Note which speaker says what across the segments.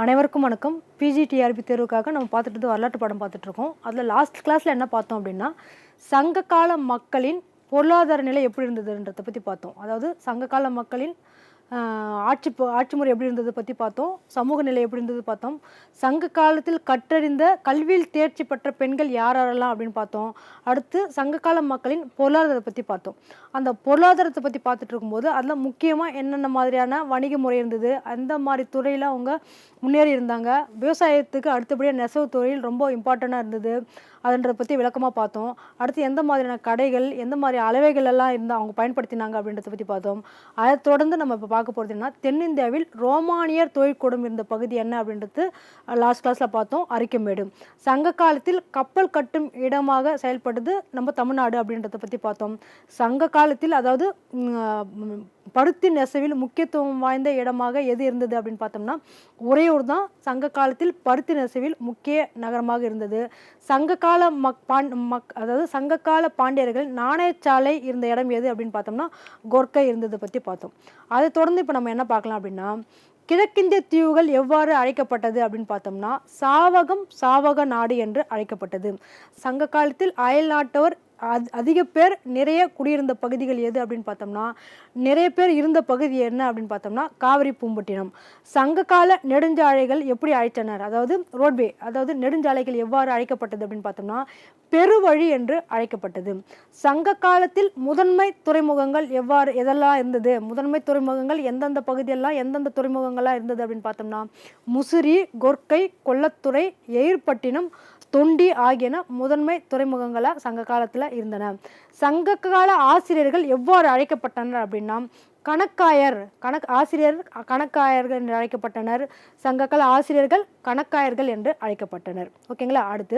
Speaker 1: அனைவருக்கும் வணக்கம். பிஜிடிஆர்பி தேர்வுக்காக நம்ம பார்த்துட்டு வரலாற்று பாடம் பார்த்துட்ருக்கோம். அதில் லாஸ்ட் கிளாஸில் என்ன பார்த்தோம் அப்படின்னா, சங்ககால மக்களின் பொருளாதார நிலை எப்படி இருந்ததுன்றதை பற்றி பார்த்தோம். அதாவது சங்ககால மக்களின் ஆட்சி முறை எப்படி இருந்தது பற்றி பார்த்தோம். சமூக நிலை எப்படி இருந்தது பார்த்தோம். சங்க காலத்தில் கற்றறிந்த கல்வியில் தேர்ச்சி பெற்ற பெண்கள் யாரெல்லாம் அப்படின்னு பார்த்தோம். அடுத்து சங்ககால மக்களின் பொருளாதாரத்தை பற்றி பார்த்தோம். அந்த பொருளாதாரத்தை பற்றி பார்த்துட்டு இருக்கும்போது அதில் முக்கியமாக என்னென்ன மாதிரியான வணிக முறை இருந்தது, அந்த மாதிரி துறையில் அவங்க முன்னேறி இருந்தாங்க. விவசாயத்துக்கு அடுத்தபடியாக நெசவு தொழில் ரொம்ப இம்பார்ட்டண்ட்டாக இருந்தது. அதுன்றதை பற்றி விளக்கமாக பார்த்தோம். அடுத்து எந்த மாதிரியான கடைகள், எந்த மாதிரி அளவைகள் எல்லாம் இருந்தால் அவங்க பயன்படுத்தினாங்க அப்படின்றத பற்றி பார்த்தோம். அதை தொடர்ந்து நம்ம இப்போ பார்க்க போகிறது என்ன, தென்னிந்தியாவில் ரோமானியர் தொழிற்கூடம் இருந்த பகுதி என்ன அப்படின்றது லாஸ்ட் கிளாஸில் பார்த்தோம். அரிக்கமேடு. சங்க காலத்தில் கப்பல் கட்டும் இடமாக செயல்படுது நம்ம தமிழ்நாடு அப்படின்றத பற்றி பார்த்தோம். சங்க காலத்தில் அதாவது பருத்தி நெசவில் முக்கியத்துவம் வாய்ந்த இடமாக எது இருந்தது அப்படின்னு பார்த்தோம்னா உறையூர் தான் சங்க காலத்தில் பருத்தி நெசவில் முக்கிய நகரமாக இருந்தது. சங்ககால அதாவது சங்ககால பாண்டியர்கள் நாணயச்சாலை இருந்த இடம் எது அப்படின்னு பார்த்தோம்னா கொர்க்கை இருந்ததை பற்றி பார்த்தோம். அதை தொடர்ந்து இப்போ நம்ம என்ன பார்க்கலாம் அப்படின்னா, கிழக்கிந்திய தீவுகள் எவ்வாறு அழைக்கப்பட்டது அப்படின்னு பார்த்தோம்னா சாவக நாடு என்று அழைக்கப்பட்டது. சங்க காலத்தில் அயல் நாட்டவர் அதிக பேர் நிறைய குடியிருந்த பகுதிகள் எது அப்படின்னு பார்த்தோம்னா, நிறைய பேர் இருந்த பகுதி என்ன அப்படின்னு பார்த்தோம்னா காவிரி பூம்பட்டினம். சங்ககால நெடுஞ்சாலைகள் எப்படி அழைத்தனர், அதாவது ரோட்வே, அதாவது நெடுஞ்சாலைகள் எவ்வாறு அழைக்கப்பட்டது அப்படின்னு பார்த்தோம்னா பெருவழி என்று அழைக்கப்பட்டது. சங்க காலத்தில் முதன்மை துறைமுகங்கள் எதெல்லாம் இருந்தது, முதன்மை துறைமுகங்கள் எந்தெந்த பகுதியெல்லாம் எந்தெந்த துறைமுகங்கள்லாம் இருந்தது அப்படின்னு பார்த்தோம்னா முசிறி, கொர்க்கை, கொல்லத்துறை, எயிர்பட்டினம், தொண்டி ஆகியன முதன்மை துறைமுகங்களாக சங்க காலத்தில் இருந்தன. சங்ககால ஆசிரியர்கள் எவ்வாறு அழைக்கப்பட்டனர் அப்படின்னா கணக்காயர்கள் என்று அழைக்கப்பட்டனர். சங்ககால ஆசிரியர்கள் கணக்காயர்கள் என்று அழைக்கப்பட்டனர். ஓகேங்களா. அடுத்து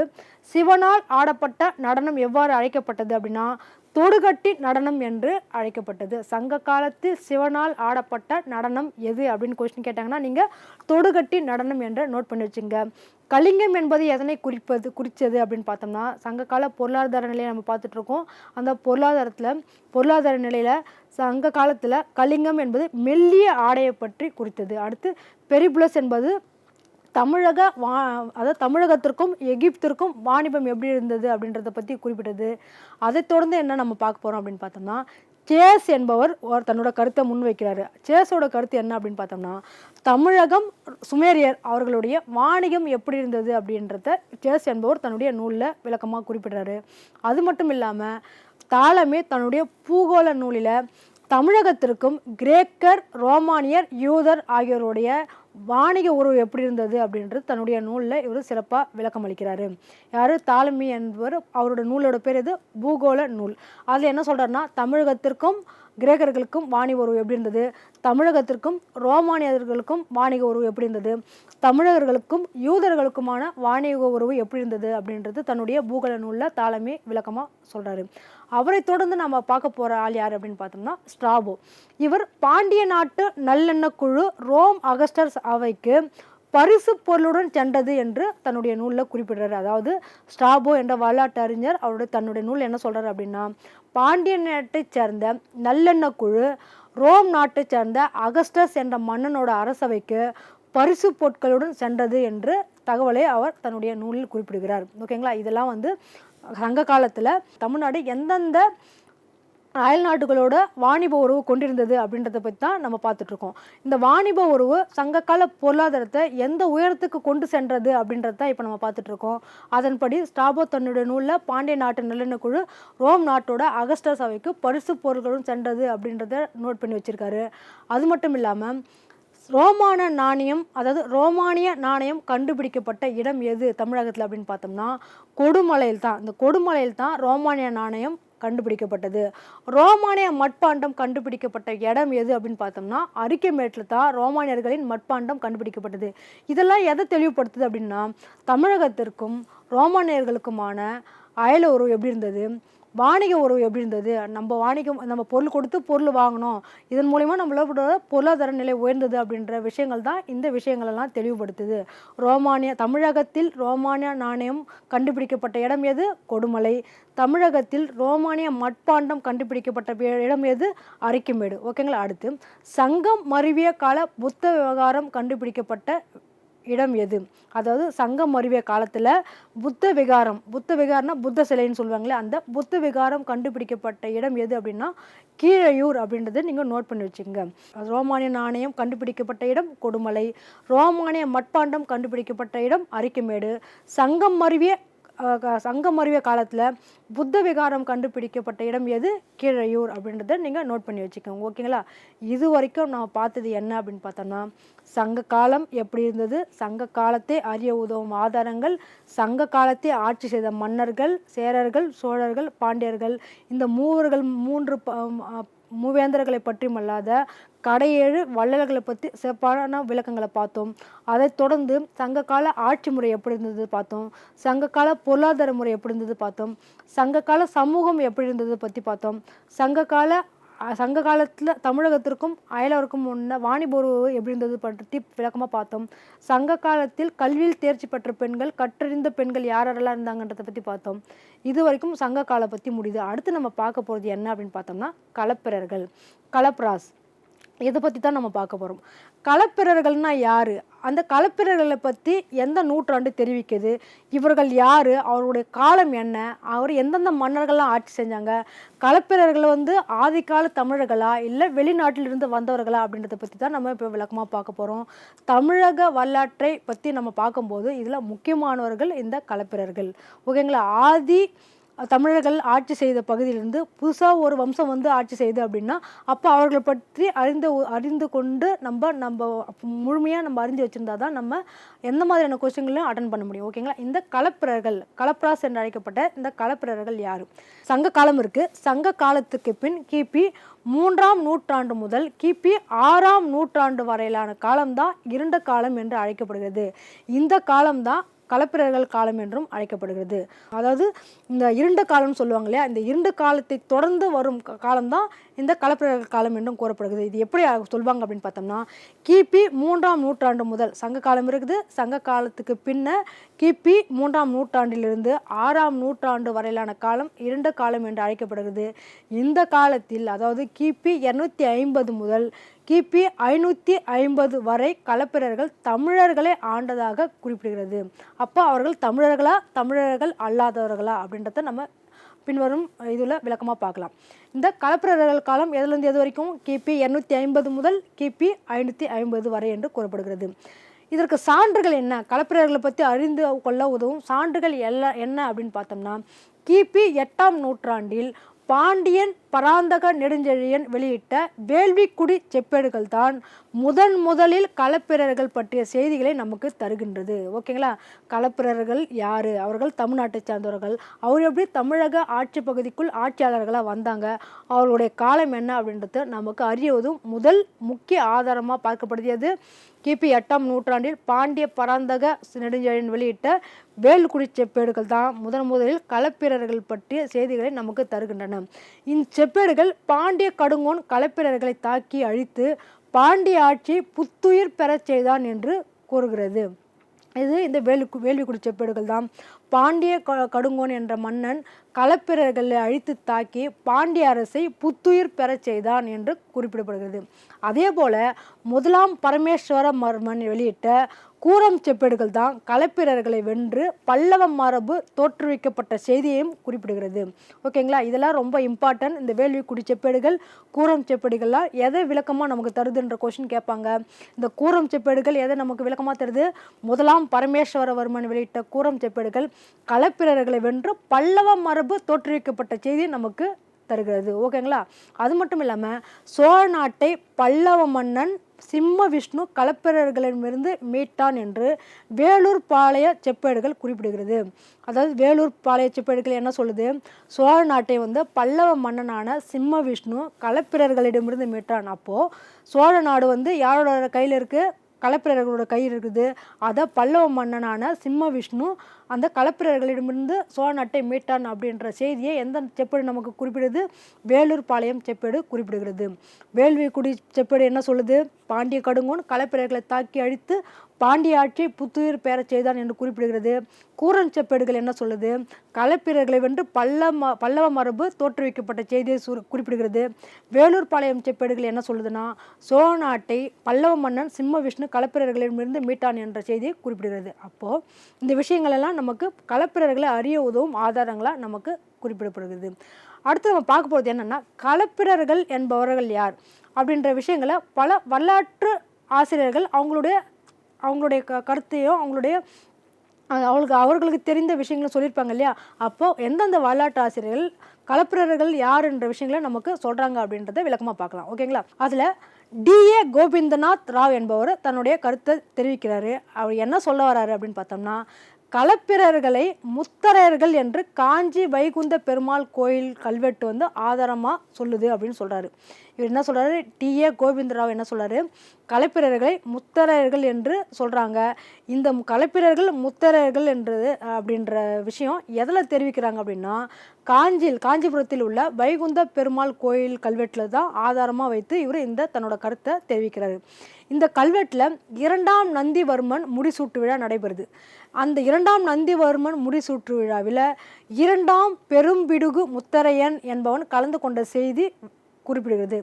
Speaker 1: சிவனால் ஆடப்பட்ட நடனம் எவ்வாறு அழைக்கப்பட்டது அப்படின்னா தொடுகட்டி நடனம் என்று அழைக்கப்பட்டது. சங்க காலத்தில் சிவனால் ஆடப்பட்ட நடனம் எது அப்படின்னு கொஸ்டின் கேட்டாங்கன்னா நீங்கள் தொடுகட்டி நடனம் என்று நோட் பண்ணி வச்சுங்க. கலிங்கம் என்பது எதனை குறித்தது அப்படின்னு பார்த்தோம்னா சங்ககால பொருளாதார நிலையை நம்ம பார்த்துட்டு இருக்கோம். அந்த பொருளாதார நிலையில் சங்க காலத்தில் கலிங்கம் என்பது மெல்லிய ஆடையை பற்றி குறித்தது. அடுத்து பெரிபுலஸ் என்பது அதாவது தமிழகத்திற்கும் எகிப்திற்கும் வாணிபம் எப்படி இருந்தது அப்படின்றத பற்றி குறிப்பிட்டது. அதை தொடர்ந்து என்ன நம்ம பார்க்க போகிறோம் அப்படின்னு பார்த்தோம்னா சேஸ் என்பவர் தன்னோட கருத்தை முன்வைக்கிறாரு. சேஸோட கருத்து என்ன அப்படின்னு பார்த்தோம்னா தமிழகம் சுமேரியர் அவர்களுடைய வாணிகம் எப்படி இருந்தது அப்படின்றத சேஸ் என்பவர் தன்னுடைய நூலில் விளக்கமாக குறிப்பிடுறாரு. அது மட்டும் இல்லாமல் தாலமே தன்னுடைய பூகோள நூலில் தமிழகத்திற்கும் கிரேக்கர், ரோமானியர், யூதர் ஆகியோருடைய வாணிக உறவு எப்படி இருந்தது அப்படின்றது தன்னுடைய நூலில் இவர் சிறப்பாக விளக்கம் அளிக்கிறாரு. யார், தாலமி என்பவர். அவரோட நூலோட பேர் இது பூகோள நூல். அதில் என்ன சொல்கிறாருன்னா தமிழகத்திற்கும் கிரேக்கர்களுக்கும் வாணிக உறவு எப்படி இருந்தது, தமிழகத்திற்கும் ரோமானியர்களுக்கும் வாணிக உறவு எப்படி இருந்தது, தமிழர்களுக்கும் யூதர்களுக்குமான வாணிக உறவு எப்படி இருந்தது அப்படின்றது தன்னுடைய பூகோள நூலில் தாலமி விளக்கமாக சொல்கிறாரு. அவரை தொடர்ந்து நம்ம பார்க்க போகிற ஆள் யார் அப்படின்னு பார்த்தோம்னா ஸ்ட்ராபோ. இவர் பாண்டிய நாட்டு நல்லெண்ணெய் குழு ரோம் அகஸ்டஸ் அவைக்கு பரிசு பொருளுடன் சென்றது என்று தன்னுடைய நூலில் குறிப்பிடுறாரு. அதாவது ஸ்ட்ராபோ என்ற வரலாற்று அறிஞர் தன்னுடைய நூல் என்ன சொல்கிறார் அப்படின்னா பாண்டிய நாட்டை சேர்ந்த நல்லெண்ணெய் குழு ரோம் நாட்டை சேர்ந்த அகஸ்டஸ் என்ற மன்னனோட அரசவைக்கு பரிசு பொருட்களுடன் சென்றது என்று தகவலை அவர் தன்னுடைய நூலில் குறிப்பிடுகிறார். ஓகேங்களா. இதெல்லாம் சங்க காலத்தில் தமிழ்நாடு எந்தெந்த அயல் நாடுகளோட வாணிப உறவு கொண்டிருந்தது அப்படின்றத பற்றி தான் நம்ம பார்த்துட்ருக்கோம். இந்த வாணிப உறவு சங்ககால பொருளாதாரத்தை எந்த உயரத்துக்கு கொண்டு சென்றது அப்படின்றத தான் இப்போ நம்ம பார்த்துட்ருக்கோம். அதன்படி ஸ்ட்ராபோ தன்னுடைய நூலில் பாண்டிய நாட்டு நல்லெண்ணெய் குழு ரோம் நாட்டோட அகஸ்டஸ் அவைக்கு பரிசு பொருட்களும் சென்றது அப்படின்றத நோட் பண்ணி வச்சுருக்காரு. அது மட்டும் இல்லாமல் ரோமானிய நாணயம் கண்டுபிடிக்கப்பட்ட இடம் எது தமிழகத்தில் அப்படின்னு பார்த்தோம்னா கொடுமலையில் தான். இந்த கொடுமலையில் தான் ரோமானிய நாணயம் கண்டுபிடிக்கப்பட்டது. ரோமானிய மட்பாண்டம் கண்டுபிடிக்கப்பட்ட இடம் எது அப்படின்னு பார்த்தோம்னா அரிக்கமேட்டில் தான் ரோமானியர்களின் மட்பாண்டம் கண்டுபிடிக்கப்பட்டது. இதெல்லாம் எதை தெளிவுபடுத்துது அப்படின்னா தமிழகத்திற்கும் ரோமானியர்களுக்குமான அயல உறவு எப்படி இருந்தது, வாணிக உறவு எப்படி இருந்தது, நம்ம பொருள் கொடுத்து பொருள் வாங்கணும், இதன் மூலிமா நம்மளோட பொருளாதார நிலை உயர்ந்தது அப்படின்ற விஷயங்கள் தான் இந்த விஷயங்களெல்லாம் தெளிவுபடுத்துது. தமிழகத்தில் ரோமானிய நாணயம் கண்டுபிடிக்கப்பட்ட இடம் எது, கொடுமலை. தமிழகத்தில் ரோமானிய மட்பாண்டம் கண்டுபிடிக்கப்பட்ட இடம் எது, அரிக்கமேடு. ஓகேங்களா. அடுத்து சங்கம் மருவிய கால புத்த விவகாரம் கண்டுபிடிக்கப்பட்ட இடம் எது? அதாவது சங்கம் மருவிய காலத்தில் புத்த விகாரம்னா புத்த சிலைன்னு சொல்லுவாங்களே, அந்த புத்த விகாரம் கண்டுபிடிக்கப்பட்ட இடம் எது அப்படின்னா கீழையூர் அப்படின்றத நீங்கள் நோட் பண்ணி வச்சுக்கோங்க. ரோமானிய நாணயம் கண்டுபிடிக்கப்பட்ட இடம் கொடுமலை, ரோமானிய மட்பாண்டம் கண்டுபிடிக்கப்பட்ட இடம் அரிக்கமேடு, சங்கம் மருவிய காலத்தில் புத்த விகாரம் கண்டுபிடிக்கப்பட்ட இடம் எது? கீழையூர் அப்படின்றத நீங்கள் நோட் பண்ணி வச்சுக்கோங்க. ஓகேங்களா? இது வரைக்கும் நான் பார்த்தது என்ன அப்படின்னு பார்த்தோம்னா, சங்க காலம் எப்படி இருந்தது, சங்க காலத்தை அறிய உதவும் ஆதாரங்கள், சங்க காலத்தை ஆட்சி செய்த மன்னர்கள், சேரர்கள், சோழர்கள், பாண்டியர்கள், இந்த மூவேந்தர்களை பற்றியும் அல்லாத கடையேழு வள்ளல்களை பற்றி சிறப்பான விளக்கங்களை பார்த்தோம். அதை தொடர்ந்து சங்ககால ஆட்சி முறை எப்படி இருந்தது பார்த்தோம், சங்ககால பொருளாதார முறை எப்படி இருந்தது பார்த்தோம், சங்ககால சமூகம் எப்படி இருந்தது பற்றி பார்த்தோம், சங்க காலத்தில் தமிழகத்திற்கும் அயலவருக்கும் முன்ன வாணிபோர் எப்படி இருந்தது பற்றி விளக்கமாக பார்த்தோம். சங்க காலத்தில் கல்வியில் தேர்ச்சி பெற்ற பெண்கள், கற்றறிந்த பெண்கள் யாரெல்லாம் இருந்தாங்கன்றதை பற்றி பார்த்தோம். இது வரைக்கும் சங்க காலம் பற்றி முடியுது. அடுத்து நம்ம பார்க்க போகிறது என்ன அப்படின்னு பார்த்தோம்னா களப்பிரர்கள், களப்ராஸ், இதை பற்றி தான் நம்ம பார்க்க போகிறோம். களப்பிரர்கள்னா யார், அந்த களப்பிரர்களை பற்றி எந்த நூற்றாண்டு தெரிவிக்குது, இவர்கள் யார், அவருடைய காலம் என்ன, அவர் எந்தெந்த மன்னர்கள்லாம் ஆட்சி செஞ்சாங்க, களப்பிரர்கள் ஆதிக்கால தமிழர்களா இல்லை வெளிநாட்டிலிருந்து வந்தவர்களா அப்படின்றத பற்றி தான் நம்ம இப்போ விளக்கமாக பார்க்க போகிறோம். தமிழக வரலாற்றை பற்றி நம்ம பார்க்கும்போது இதில் முக்கியமானவர்கள் இந்த களப்பிரர்கள். ஓகேங்களா? தமிழர்கள் ஆட்சி செய்த பகுதியிலிருந்து புதுசாக ஒரு வம்சம் ஆட்சி செய்யுது அப்படின்னா அப்போ அவர்களை பற்றி அறிந்து கொண்டு நம்ம முழுமையாக நம்ம அறிஞ்சு வச்சுருந்தா தான் நம்ம எந்த மாதிரியான கொஸ்டின்களையும் அட்டன் பண்ண முடியும். ஓகேங்களா? இந்த களப்பிரர்கள், களப்ராஸ் என்று அழைக்கப்பட்ட இந்த களப்பிரர்கள் யார்? சங்க காலம் இருக்குது. சங்க காலத்துக்கு பின் கிபி 3ஆம் நூற்றாண்டு முதல் கிபி 6ஆம் நூற்றாண்டு வரையிலான காலம்தான் இருண்ட காலம் என்று அழைக்கப்படுகிறது. இந்த காலம்தான் களப்பிரர்கள் காலம் என்றும் அழைக்கப்படுகிறது. அதாவது இந்த இருண்ட காலம்னு சொல்லுவாங்க இல்லையா, இந்த இருண்ட காலத்தை தொடர்ந்து வரும் காலம்தான் இந்த களப்பிரர்கள் காலம் என்றும் கூறப்படுகிறது. இது எப்படி சொல்லுவாங்க அப்படின்னு பார்த்தோம்னா, கிபி 3ஆம் நூற்றாண்டு முதல் சங்க காலம் இருக்குது. சங்க காலத்துக்கு பின்ன கிபி 3ஆம் நூற்றாண்டிலிருந்து 6ஆம் நூற்றாண்டு வரையிலான காலம் இருண்ட காலம் என்று அழைக்கப்படுகிறது. இந்த காலத்தில் அதாவது கிபி 250 முதல் கிபி 550 வரை களப்பிரர்கள் தமிழர்களை ஆண்டதாக குறிப்பிடுகிறது. அப்போ அவர்கள் தமிழர்கள் அல்லாதவர்களா அப்படின்றத நம்ம பின்வரும் இதில் விளக்கமாக பார்க்கலாம். இந்த களப்பிரர்கள் காலம் எதுலேருந்து எது வரைக்கும்? கிபி 250 முதல் கிபி 550 வரை என்று கூறப்படுகிறது. இதற்கு சான்றுகள் என்ன, களப்பிரர்களை பற்றி அறிந்து கொள்ள உதவும் சான்றுகள் என்ன அப்படின்னு பார்த்தோம்னா, கிபி 8ஆம் நூற்றாண்டில் பாண்டியன் பராந்தக நெடுஞ்செழியன் வெளியிட்ட வேள்விக்குடி செப்பேடுகள் தான் முதலில் களப்பிரர்கள் பற்றிய செய்திகளை நமக்கு தருகின்றது. ஓகேங்களா? களப்பிரர்கள் யார், அவர்கள் தமிழ்நாட்டை சார்ந்தவர்கள், அவர் எப்படி தமிழக ஆட்சி பகுதிக்குள் ஆட்சியாளர்களாக வந்தாங்க, அவர்களுடைய காலம் என்ன அப்படின்றது நமக்கு அறியுவதும் முதல் முக்கிய ஆதாரமாக பார்க்கப்படுகிறது கிபி 8ஆம் நூற்றாண்டில் பாண்டிய பராந்தக நெடுஞ்செழியன் வெளியிட்ட வேள்விக்குடி செப்பேடுகள் தான் முதலில் களப்பிரர்கள் பற்றிய செய்திகளை நமக்கு தருகின்றன. இச்செப்பேடுகள் பாண்டிய கடுங்கோன் களப்பிரர்களை தாக்கி அழித்து பாண்டிய ஆட்சியை புத்துயிர் பெறச் செய்தான் என்று கூறுகிறது. இந்த வேள்விக்குடி செப்பேடுகள் தான் பாண்டிய கடுங்கோன் என்ற மன்னன் களப்பிரர்களை அழித்து தாக்கி பாண்டிய அரசை புத்துயிர் பெறச் செய்தான் என்று குறிப்பிடப்படுகிறது. அதே போல 1ஆம் பரமேஸ்வரவர்மன் வெளியிட்ட கூரம் செப்பேடுகள் தான் களப்பிரர்களை வென்று பல்லவ மரபு தோற்றுவிக்கப்பட்ட செய்தியையும் குறிப்பிடுகிறது. ஓகேங்களா? இதெல்லாம் ரொம்ப இம்பார்ட்டன்ட். இந்த வேள்விக்குடி செப்பேடுகள், கூரம் செப்பேடுகள்லாம் எதை விளக்கமாக நமக்கு தருதுன்ற கொஸ்டின் கேட்பாங்க. இந்த கூரம் செப்பேடுகள் எதை நமக்கு விளக்கமாக தருது? 1ஆம் பரமேஸ்வரவர்மன் வெளியிட்ட கூரம் செப்பேடுகள் களப்பிரர்களை வென்று பல்லவ மரபு தோற்றுவிக்கப்பட்ட செய்தியை நமக்கு தருகிறது. ஓகேங்களா? அது மட்டும் இல்லாமல் சோழ நாட்டை பல்லவ மன்னன் சிம்ம விஷ்ணு களப்பிரர்களிடமிருந்து மீட்டான் என்று வேலூர் பாளைய செப்பேடுகள் குறிப்பிடுகிறது. அதாவது வேலூர் பாளைய செப்பேடுகள் என்ன சொல்லுது? சோழ நாட்டை பல்லவ மன்னனான சிம்ம விஷ்ணு களப்பிரர்களிடமிருந்து மீட்டான். அப்போது சோழ நாடு யாரோட கையில் இருக்குது? களப்பிரர்களோட கையில் இருக்குது. அதை பல்லவ மன்னனான சிம்ம விஷ்ணு அந்த களப்பிரர்களிடமிருந்து சோழ நாட்டை மீட்டான் அப்படின்ற செய்தியை எந்த செப்பேடு நமக்கு குறிப்பிடுது? வேலூர் பாளையம் செப்பேடு குறிப்பிடுகிறது. வேள்விக்குடி செப்பேடு என்ன சொல்லுது? பாண்டிய கடுங்கோன் களப்பிரர்களை தாக்கி அழித்து பாண்டிய ஆட்சி புத்துயிர் பெறச் செய்தான் என்று குறிப்பிடுகிறது. கூரன் செப்பேடுகள் என்ன சொல்லுது? களப்பிரர்களை வென்று பல்லவ மரபு தோற்றுவிக்கப்பட்ட செய்தியை குறிப்பிடுகிறது. வேலூர் பாளையம் செப்பேடுகள் என்ன சொல்லுதுன்னா, சோழ நாட்டை பல்லவ மன்னன் சிம்ம விஷ்ணு களப்பிரர்களிடமிருந்து மீட்டான் என்ற செய்தியை குறிப்பிடுகிறது. அப்போது இந்த விஷயங்கள் எல்லாம் நமக்கு களப்பிரர்களை அறிய உதவும் ஆதாரங்களாக நமக்கு குறிப்பிடப்படுகிறது. அடுத்து நம்ம பார்க்க போகிறது என்னென்னா, களப்பிரர்கள் என்பவர்கள் யார் அப்படின்ற விஷயங்களை பல வரலாற்று ஆசிரியர்கள் அவங்களுடைய கருத்தையும் அவர்களுக்கு தெரிந்த விஷயங்களும் சொல்லியிருப்பாங்க இல்லையா. அப்போது எந்தெந்த வரலாற்று ஆசிரியர்கள் களப்பிரர்கள் யார் என்ற விஷயங்களை நமக்கு சொல்கிறாங்க அப்படின்றத விளக்கமாக பார்க்கலாம். ஓகேங்களா. அதில் D.A. கோவிந்தநாத் ராவ் என்பவர் தன்னுடைய கருத்தை தெரிவிக்கிறாரு. அவர் என்ன சொல்ல வர்றாரு அப்படின்னு பார்த்தோம்னா, களப்பிரர்களை முத்தரையர்கள் என்று காஞ்சி வைகுந்த பெருமாள் கோயில் கல்வெட்டு ஆதாரமாக சொல்லுது அப்படின்னு சொல்கிறாரு. இவர் என்ன சொல்கிறாரு? D.A. கோவிந்தராவ் என்ன சொல்கிறாரு? களப்பிரர்களை முத்தரையர்கள் என்று சொல்கிறாங்க. இந்த களப்பிரர்கள் முத்தரையர்கள் என்றது அப்படின்ற விஷயம் எதில் தெரிவிக்கிறாங்க அப்படின்னா, காஞ்சிபுரத்தில் உள்ள வைகுந்த பெருமாள் கோயில் கல்வெட்டில் தான் ஆதாரமாக வைத்து இவர் இந்த தன்னோட கருத்தை தெரிவிக்கிறாரு. இந்த கல்வெட்டில் 2ஆம் நந்திவர்மன் முடிசூட்டு விழா நடைபெறுது. அந்த 2ஆம் நந்திவர்மன் முடிசூட்டு விழாவில் 2ஆம் பெரும்பிடுகு முத்தரையன் என்பவன் கலந்து கொண்ட செய்தி குறிப்பிடுகிறது.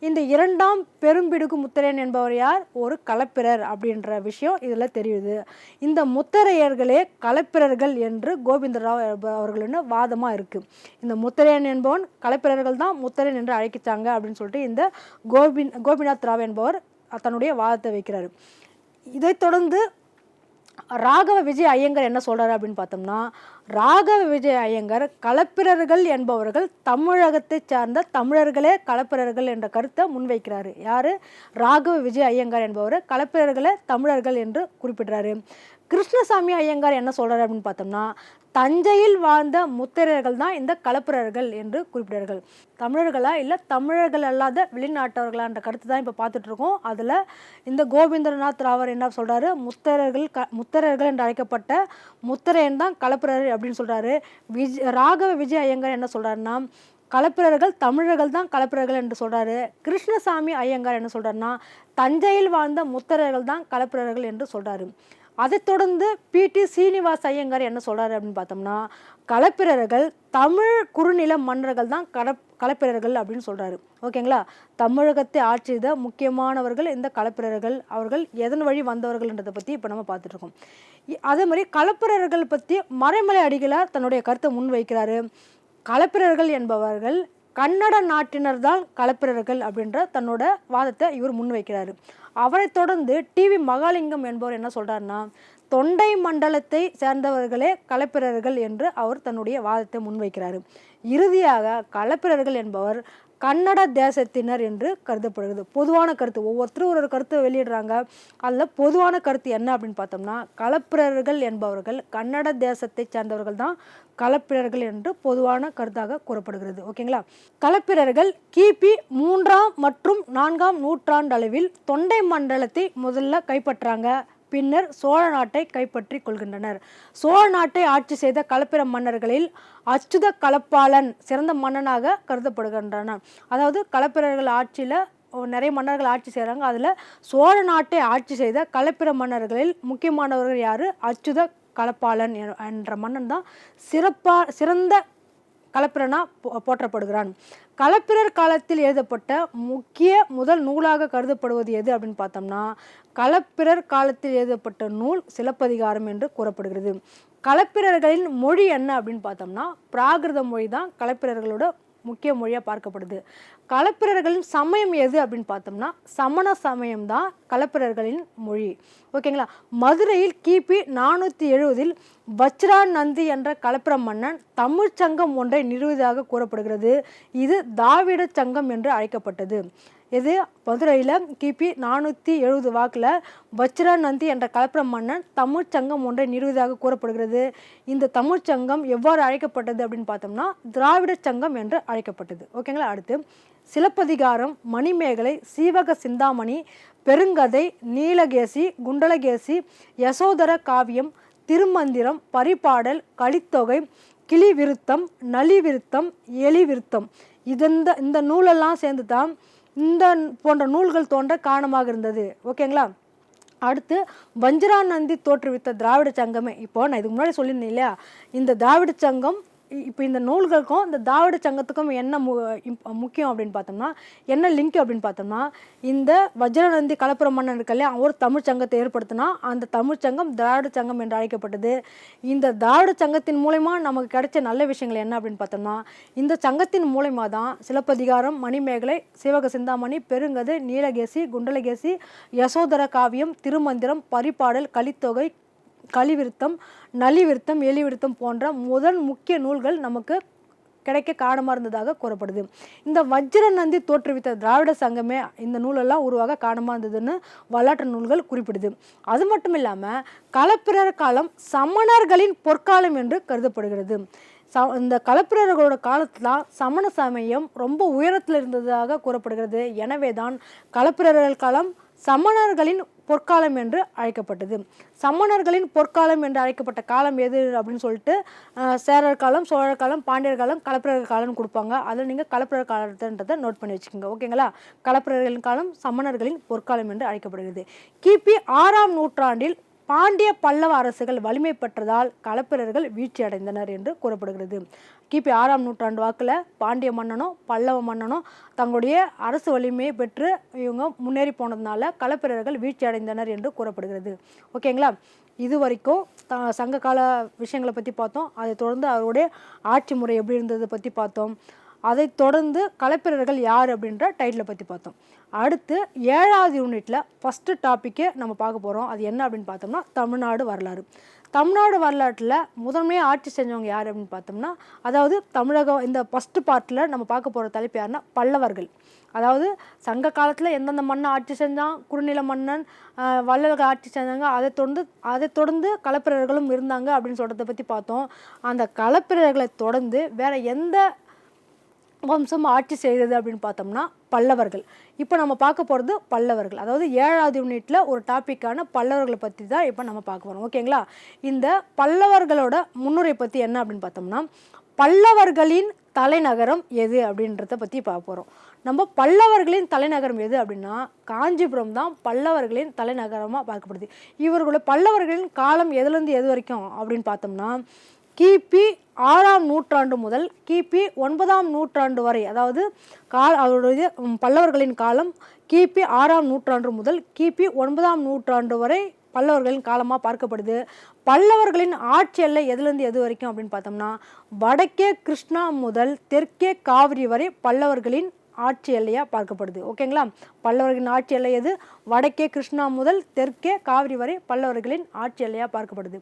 Speaker 1: இந்த 2ஆம் பெரும்பிடுகு முத்தரையன் என்பவர் யார்? ஒரு களப்பிரர் அப்படின்ற விஷயம் இதில் தெரியுது. இந்த முத்தரையர்களே களப்பிரர்கள் என்று கோவிந்தராவ் அவர்கள்னு வாதமாக இருக்குது. இந்த முத்தரையன் என்பவன் களப்பிரர்கள் தான் முத்தரையன் என்று அழைக்கிச்சாங்க அப்படின்னு சொல்லிட்டு இந்த கோபிநாத் ராவ் என்பவர் தன்னுடைய வாதத்தை வைக்கிறாரு. இதைத் தொடர்ந்து ராகவ விஜய் ஐயங்கர் என்ன சொல்கிறாரு அப்படின்னு பார்த்தோம்னா, ராகவ விஜய் ஐயங்கர் களப்பிரர்கள் என்பவர்கள் தமிழகத்தை சார்ந்த தமிழர்களே களப்பிரர்கள் என்ற கருத்தை முன்வைக்கிறாரு. யார்? ராகவ விஜய் ஐயங்கர் என்பவர் களப்பிரர்களே தமிழர்கள் என்று குறிப்பிடுறாரு. கிருஷ்ணசாமி ஐயங்கார் என்ன சொல்கிறார் அப்படின்னு பார்த்தோம்னா, தஞ்சையில் வாழ்ந்த முத்தரையர்கள் தான் இந்த களப்பிரர்கள் என்று குறிப்பிட்டார்கள். தமிழர்களா இல்லை தமிழர்கள் அல்லாத வெளிநாட்டவர்களான்ற கருத்து தான் இப்போ பார்த்துட்ருக்கோம். அதில் இந்த கோவிந்தநாத் ராவர் என்ன சொல்கிறாரு? முத்தரையர்கள் என்று அழைக்கப்பட்ட முத்தரையன் தான் களப்பிரர் அப்படின்னு சொல்கிறாரு. ராகவ விஜய் ஐயங்கார் என்ன சொல்கிறாருன்னா, களப்பிரர்கள் தமிழர்கள் தான் களப்பிரர்கள் என்று சொல்கிறாரு. கிருஷ்ணசாமி ஐயங்கார் என்ன சொல்கிறாருன்னா, தஞ்சையில் வாழ்ந்த முத்தரையர்கள் தான் களப்பிரர்கள் என்று சொல்கிறாரு. அதைத் தொடர்ந்து P.T. சீனிவாஸ் ஐயங்கார் என்ன சொல்கிறாரு அப்படின்னு பார்த்தோம்னா, களப்பிரர்கள் தமிழ் குறுநில மன்னர்கள் தான் களப்பிரர்கள் அப்படின்னு சொல்கிறாரு. ஓகேங்களா. தமிழகத்தை ஆட்சி செய்த முக்கியமானவர்கள் இந்த களப்பிரர்கள். அவர்கள் எதன் வழி வந்தவர்கள்ன்றதை பற்றி இப்போ நம்ம பார்த்துட்ருக்கோம். அதே மாதிரி களப்பிரர்கள் பற்றி மறைமலை அடிகளார் தன்னுடைய கருத்தை முன்வைக்கிறாரு. களப்பிரர்கள் என்பவர்கள் கன்னட நாட்டினர் தான் களப்பிரர்கள் அப்படின்ற தன்னோட வாதத்தை இவர் முன்வைக்கிறாரு. அவரை தொடர்ந்து TV மகாலிங்கம் என்பவர் என்ன சொல்கிறாருன்னா, தொண்டை மண்டலத்தை சேர்ந்தவர்களே களப்பிரர்கள் என்று அவர் தன்னுடைய வாதத்தை முன்வைக்கிறாரு. இறுதியாக களப்பிரர்கள் என்பவர் கன்னட தேசத்தினர் என்று கருதப்படுகிறது. பொதுவான கருத்து, ஒவ்வொருத்தரும் ஒரு கருத்தை வெளியிடுறாங்க. அதில் பொதுவான கருத்து என்ன அப்படின்னு பார்த்தோம்னா, களப்பிரர்கள் என்பவர்கள் கன்னட தேசத்தை சேர்ந்தவர்கள் தான் களப்பிரர்கள் என்று பொதுவான கருத்தாக கூறப்படுகிறது. ஓகேங்களா. களப்பிரர்கள் கிபி 3ஆம் மற்றும் 4ஆம் நூற்றாண்டளவில் தொண்டை மண்டலத்தை முதல்ல கைப்பற்றாங்க. பின்னர் சோழ நாட்டை கைப்பற்றி கொள்கின்றனர். சோழ நாட்டை ஆட்சி செய்த களப்பிர மன்னர்களில் அச்சுத களப்பாளன் சிறந்த மன்னனாக கருதப்படுகின்றனர். அதாவது களப்பிரர்கள் ஆட்சியில் நிறைய மன்னர்கள் ஆட்சி செய்கிறாங்க. அதில் சோழ நாட்டை ஆட்சி செய்த களப்பிர மன்னர்களில் முக்கியமானவர்கள் யார்? அச்சுத களப்பாளன் என்ற மன்னன் தான் சிறந்த களப்பிரனா போற்றப்படுகிறான். களப்பிரர் காலத்தில் எழுதப்பட்ட முதல் நூலாக கருதப்படுவது எது அப்படின்னு பார்த்தோம்னா, களப்பிரர் காலத்தில் எழுதப்பட்ட நூல் சிலப்பதிகாரம் என்று கூறப்படுகிறது. களப்பிரர்களின் மொழி என்ன அப்படின்னு பார்த்தோம்னா, பிராகிருத மொழி தான் களப்பிரர்களோட முக்கிய மொழியாக பார்க்கப்படுது. களப்பிரர்களின் சமயம் எது அப்படின்னு பார்த்தோம்னா, சமண சமயம் தான் களப்பிரர்களின் மொழி. ஓகேங்களா. மதுரையில் கிபி 470 வச்சிராநந்தி என்ற களப்பிர மன்னன் தமிழ் சங்கம் ஒன்றை நிறுவியதாக கூறப்படுகிறது. இது திராவிட சங்கம் என்று அழைக்கப்பட்டது. இது மதுரையில் கிபி 470 வாக்கில் வச்சிராநந்தி என்ற களப்பிர மன்னன் தமிழ் சங்கம் ஒன்றை நிறுவியதாக கூறப்படுகிறது. இந்த தமிழ் சங்கம் எவ்வாறு அழைக்கப்பட்டது அப்படின்னு பார்த்தோம்னா, திராவிட சங்கம் என்று அழைக்கப்பட்டது. ஓகேங்களா. அடுத்து சிலப்பதிகாரம், மணிமேகலை, சீவக சிந்தாமணி, பெருங்கதை, நீலகேசி, குண்டலகேசி, யசோதர காவியம், திருமந்திரம், பரிபாடல், கலித்தொகை, கிளி விருத்தம், நளி விருத்தம், எலி விருத்தம், இந்த நூலெல்லாம் சேர்ந்து தான் இந்த போன்ற நூல்கள் தோன்ற காரணமாக இருந்தது. ஓகேங்களா. அடுத்து வஞ்சிராநந்தி தோற்றுவித்த திராவிட சங்கமே. இப்போ நான் இதுக்கு முன்னாடி சொல்லியிருந்தேன் இல்லையா, இந்த திராவிட சங்கம் இப்போ இந்த நூல்களுக்கும் இந்த திராவிட சங்கத்துக்கும் என்ன முக்கியம் அப்படின்னு பார்த்தோம்னா, என்ன லிங்க் அப்படின்னு பார்த்தோம்னா, இந்த வஜ்ரநந்தி கலப்புர மன்னன் இருக்க இல்லையா, அவர் தமிழ் சங்கத்தை ஏற்படுத்தினா அந்த தமிழ் சங்கம் திராவிட சங்கம் என்று அழைக்கப்பட்டது. இந்த திராவிட சங்கத்தின் மூலயமா நமக்கு கிடைச்ச நல்ல விஷயங்கள் என்ன அப்படின்னு பார்த்தோம்னா, இந்த சங்கத்தின் மூலயமா தான் சிலப்பதிகாரம், மணிமேகலை, சிவக சிந்தாமணி, பெருங்கதை, நீலகேசி, குண்டலகேசி, யசோதர காவியம், திருமந்திரம், பரிபாடல், கலித்தொகை, கலிவிருத்தம், நலிவிருத்தம், எலிவிருத்தம் போன்ற முதல் முக்கிய நூல்கள் நமக்கு கிடைக்க காரணமாக இருந்ததாக கூறப்படுது. இந்த வஜ்ரநந்தி தோற்றுவித்த திராவிட சங்கமே இந்த நூலெல்லாம் உருவாக காரணமாக இருந்ததுன்னு வரலாற்று நூல்கள் குறிப்பிடுது. அது மட்டும் இல்லாமல் களப்பிரர் காலம் சமணர்களின் பொற்காலம் என்று கருதப்படுகிறது. இந்த களப்பிரர்களோட காலத்தில் சமண சமயம் ரொம்ப உயரத்தில் இருந்ததாக கூறப்படுகிறது. எனவே தான் களப்பிரர்கள் காலம் சமணர்களின் பொற்காலம் என்று அழைக்கப்பட்டது. சமணர்களின் பொற்காலம் என்று அழைக்கப்பட்ட காலம் எது அப்படின்னு சொல்லிட்டு சேரர் காலம், சோழர் காலம், பாண்டியர் காலம், களப்பிரர் காலம்னு கொடுப்பாங்க. அதில் நீங்கள் களப்பிரர் காலத்தைன்றதை நோட் பண்ணி வச்சுக்கோங்க. ஓகேங்களா? களப்பிரர்களின் காலம் சமணர்களின் பொற்காலம் என்று அழைக்கப்படுகிறது. கிபி 6ஆம் நூற்றாண்டில் பாண்டிய பல்லவ அரசுகள் வலிமை பெற்றதால் களப்பிரர்கள் வீழ்ச்சி அடைந்தனர் என்று கூறப்படுகிறது. கிபி 6ஆம் நூற்றாண்டு வாக்கில் பாண்டிய மன்னனும் பல்லவ மன்னனும் தங்களுடைய அரசு வலிமையை பெற்று இவங்க முன்னேறி போனதுனால களப்பிரர்கள் வீழ்ச்சி அடைந்தனர் என்று கூறப்படுகிறது. ஓகேங்களா? இது வரைக்கும் சங்க கால விஷயங்களை பற்றி பார்த்தோம். அதை தொடர்ந்து அவருடைய ஆட்சி முறை எப்படி இருந்ததை பற்றி பார்த்தோம். அதை தொடர்ந்து களப்பிரர்கள் யார் அப்படின்ற டைட்டிலை பற்றி பார்த்தோம். அடுத்து 7வது யூனிட்டில் ஃபஸ்ட்டு டாப்பிக்கே நம்ம பார்க்க போகிறோம். அது என்ன அப்படின்னு பார்த்தோம்னா தமிழ்நாடு வரலாறு. தமிழ்நாடு வரலாற்றில் முதன்மையாக ஆட்சி செஞ்சவங்க யார் அப்படின்னு பார்த்தோம்னா, அதாவது தமிழகம் இந்த ஃபஸ்ட்டு பார்ட்டில் நம்ம பார்க்க போகிற தலைப்பு யாருன்னா பல்லவர்கள். அதாவது சங்க காலத்தில் எந்தெந்த மன்னன் ஆட்சி செஞ்சான், குறுநில மன்னன், வள்ளல்கள் ஆட்சி செஞ்சாங்க, அதை தொடர்ந்து களப்பிரர்களும் இருந்தாங்க அப்படின்னு சொல்கிறத பற்றி பார்த்தோம். அந்த களப்பிரர்களை தொடர்ந்து வேறு எந்த வம்சம் ஆட்சி செய்தது அப்படின்னு பார்த்தோம்னா பல்லவர்கள். இப்போ நம்ம பார்க்க போகிறது பல்லவர்கள். அதாவது 7வது யூனிட்டில் ஒரு டாப்பிக்கான பல்லவர்களை பற்றி தான் இப்போ நம்ம பார்க்க போகிறோம். ஓகேங்களா? இந்த பல்லவர்களோட முன்னுரை பற்றி என்ன அப்படின்னு பார்த்தோம்னா, பல்லவர்களின் தலைநகரம் எது அப்படின்றத பற்றி பார்க்க போகிறோம். நம்ம பல்லவர்களின் தலைநகரம் எது அப்படின்னா காஞ்சிபுரம் தான் பல்லவர்களின் தலைநகரமாக பார்க்கப்படுது. இவர்களோட பல்லவர்களின் காலம் எதுலேருந்து எது வரைக்கும் அப்படின்னு பார்த்தோம்னா, கிபி 6ஆம் நூற்றாண்டு முதல் கிபி 9ஆம் நூற்றாண்டு வரை, அதாவது அவருடைய பல்லவர்களின் காலம் கிபி 6ஆம் நூற்றாண்டு முதல் கிபி 9ஆம் நூற்றாண்டு வரை பல்லவர்களின் காலமாக பார்க்கப்படுது. பல்லவர்களின் ஆட்சி எல்லை எதுலேருந்து எது வரைக்கும் அப்படின்னு பார்த்தோம்னா, வடக்கே கிருஷ்ணா முதல் தெற்கே காவிரி வரை பல்லவர்களின் ஆட்சி எல்லையாக பார்க்கப்படுது. ஓகேங்களா? பல்லவர்களின் ஆட்சி எல்லை எது? வடக்கே கிருஷ்ணா முதல் தெற்கே காவிரி வரை பல்லவர்களின் ஆட்சி எல்லையாக பார்க்கப்படுது.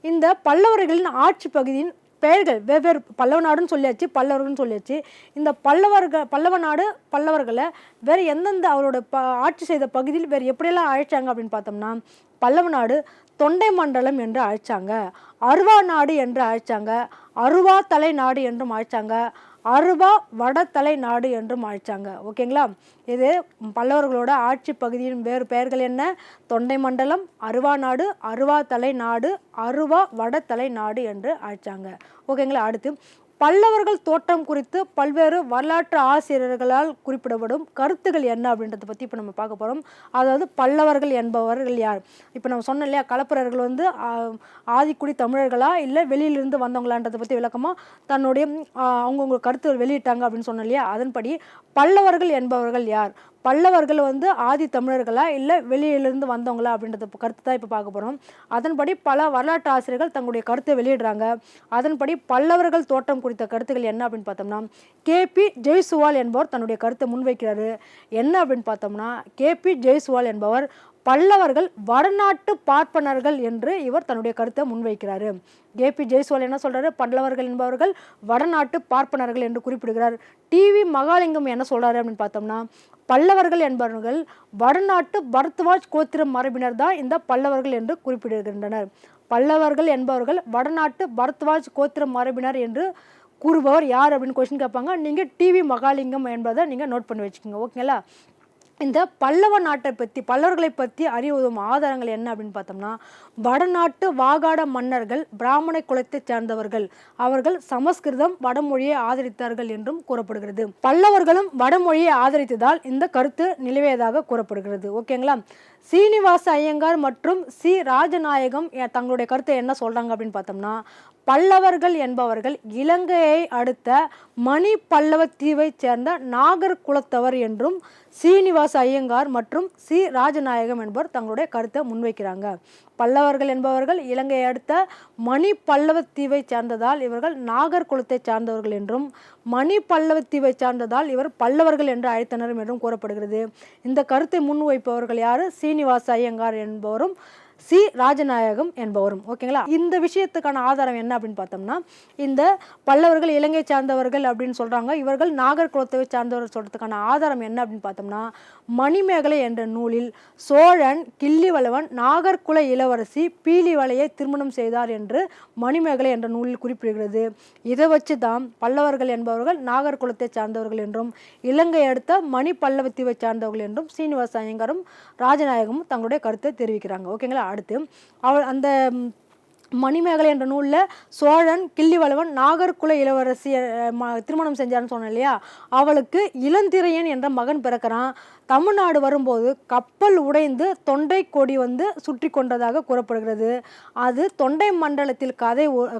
Speaker 1: இந்த பல்லவர்களின் ஆட்சி பகுதியின் பெயர்கள் வெவ்வேறு. பல்லவ நாடுன்னு சொல்லியாச்சு, பல்லவர்கள்னு சொல்லியாச்சு. இந்த பல்லவ நாடு பல்லவர்களை வேறு எந்தெந்த அவரோட ஆட்சி செய்த பகுதியில் வேறு எப்படியெல்லாம் அழைச்சாங்க அப்படின்னு பார்த்தோம்னா, பல்லவ நாடு தொண்டை மண்டலம் என்று அழைச்சாங்க, அருவா நாடு என்று அழைச்சாங்க, அருவா தலை நாடு என்றும் அழைச்சாங்க, அருவா வடதலை நாடு என்றும் அழைச்சாங்க. ஓகேங்களா? இது பல்லவர்களோட ஆட்சி பகுதியின் வேறு பெயர்கள் என்ன? தொண்டை மண்டலம், அருவா நாடு, அருவா தலை நாடு, அருவா வடதலை நாடு என்று அழைச்சாங்க. ஓகேங்களா? அடுத்து பல்லவர்கள் தோற்றம் குறித்து பல்வேறு வரலாற்று ஆசிரியர்களால் குறிப்பிடப்படும் கருத்துக்கள் என்ன அப்படின்றத பற்றி இப்போ நம்ம பார்க்க போகிறோம். அதாவது பல்லவர்கள் என்பவர்கள் யார்? இப்போ நம்ம சொன்னோம் இல்லையா, களப்பிரர்கள் வந்து ஆதிக்குடி தமிழர்களா இல்லை வெளியிலிருந்து வந்தவங்களான்றதை பற்றி விளக்கமாக தன்னுடைய அவங்கவுங்க கருத்துக்கள் வெளியிட்டாங்க அப்படின்னு சொன்னோம் இல்லையா. அதன்படி பல்லவர்கள் என்பவர்கள் யார்? பல்லவர்கள் வந்து ஆதி தமிழர்களா இல்லை வெளியிலிருந்து வந்தவங்களா அப்படின்றத கருத்து தான் இப்போ பார்க்க போகிறோம். அதன்படி பல வரலாற்று ஆசிரியர்கள் தங்களுடைய கருத்தை வெளியிடுறாங்க. அதன்படி பல்லவர்கள் தோற்றம் குறித்த கருத்துக்கள் என்ன அப்படின்னு பார்த்தோம்னா, கேபி ஜெய்சுவால் என்பவர் தன்னுடைய கருத்தை முன்வைக்கிறாரு. என்ன அப்படின்னு பார்த்தோம்னா, கேபி ஜெய்சுவால் என்பவர் பல்லவர்கள் வடநாட்டு பார்ப்பனர்கள் என்று இவர் தன்னுடைய கருத்தை முன்வைக்கிறாரு. கேபி ஜெய்சுவால் என்ன சொல்றாரு? பல்லவர்கள் என்பவர்கள் வடநாட்டு பார்ப்பனர்கள் என்று குறிப்பிடுகிறார். டிவி மகாலிங்கம் என்ன சொல்றாரு அப்படின்னு பார்த்தோம்னா, பல்லவர்கள் என்பவர்கள் வடநாட்டு பரத்வாஜ் கோத்திர மரபினர் தான் இந்த பல்லவர்கள் என்று குறிப்பிடுகின்றனர். பல்லவர்கள் என்பவர்கள் வடநாட்டு பரத்வாஜ் கோத்திர மரபினர் என்று கூறுபவர் யார் அப்படின்னு கொஸ்டின் கேட்பாங்க. நீங்கள் டிவி மகாலிங்கம் என்பதை நீங்கள் நோட் பண்ணி வச்சுக்கோங்க. ஓகேங்களா? இந்த பல்லவ நாட்டை பற்றி பல்லவர்களை பற்றி அறிய உதவும் ஆதாரங்கள் என்ன அப்படின்னு பார்த்தோம்னா, வடநாட்டு வாகாட மன்னர்கள் பிராமண குலத்தை சேர்ந்தவர்கள். அவர்கள் சமஸ்கிருதம் வடமொழியை ஆதரித்தார்கள் என்றும் கூறப்படுகிறது. பல்லவர்களும் வடமொழியை ஆதரித்ததால் இந்த கருத்து நிலவியதாக கூறப்படுகிறது. ஓகேங்களா? சீனிவாச ஐயங்கார் மற்றும் சி ராஜநாயகம் தங்களுடைய கருத்தை என்ன சொல்றாங்க அப்படின்னு பார்த்தோம்னா, பல்லவர்கள் என்பவர்கள் இலங்கையை அடுத்த மணி பல்லவ தீவை சேர்ந்த நாகர் குலத்தவர் என்றும் சீனிவாச ஐயங்கார் மற்றும் சி ராஜநாயகம் என்பவர் தங்களுடைய கருத்தை முன்வைக்கிறாங்க. பல்லவர்கள் என்பவர்கள் இலங்கையை அடுத்த மணி பல்லவ தீவை சார்ந்ததால் இவர்கள் நாகர் குலத்தை சார்ந்தவர்கள் என்றும், மணி பல்லவ தீவை சார்ந்ததால் இவர் பல்லவர்கள் என்று அழைத்தனர் என்றும் கூறப்படுகிறது. இந்த கருத்தை முன்வைப்பவர்கள் யாரு? சீனிவாச ஐயங்கார் என்பவரும் சி ராஜநாயகம் என்பவரும். ஓகேங்களா? இந்த விஷயத்துக்கான ஆதாரம் என்ன அப்படின்னு பார்த்தோம்னா, இந்த பல்லவர்கள் இலங்கை சார்ந்தவர்கள் அப்படின்னு சொல்றாங்க, இவர்கள் நாகர் குலத்தை சார்ந்தவர்கள் சொல்றதுக்கான ஆதாரம் என்ன அப்படின்னு பார்த்தோம்னா, மணிமேகலை என்ற நூலில் சோழன் கிள்ளிவளவன் நாகர்குல இளவரசி பீலிவளையை திருமணம் செய்தார் என்று மணிமேகலை என்ற நூலில் குறிப்பிடுகிறது. இதை வச்சு தான் பல்லவர்கள் என்பவர்கள் நாகர்குலத்தை சார்ந்தவர்கள் என்றும் இலங்கை அடுத்த மணி பல்லவத்தீவை சார்ந்தவர்கள் என்றும் சீனிவாச ஐயங்காரும் ராஜநாயகமும் தங்களுடைய கருத்தை தெரிவிக்கிறாங்க. ஓகேங்களா? அடுத்து அந்த மணிமேகலை என்ற நூலில் சோழன் கிள்ளிவளவன் நாகர்குல இளவரசி திருமணம் செஞ்சார்னு சொன்னேன் இல்லையா, அவளுக்கு இளந்திரையன் என்ற மகன் பிறக்கிறான். தமிழ்நாடு வரும்போது கப்பல் உடைந்து தொண்டை கொடி சுற்றி கொண்டதாக கூறப்படுகிறது. அது தொண்டை மண்டலத்தில்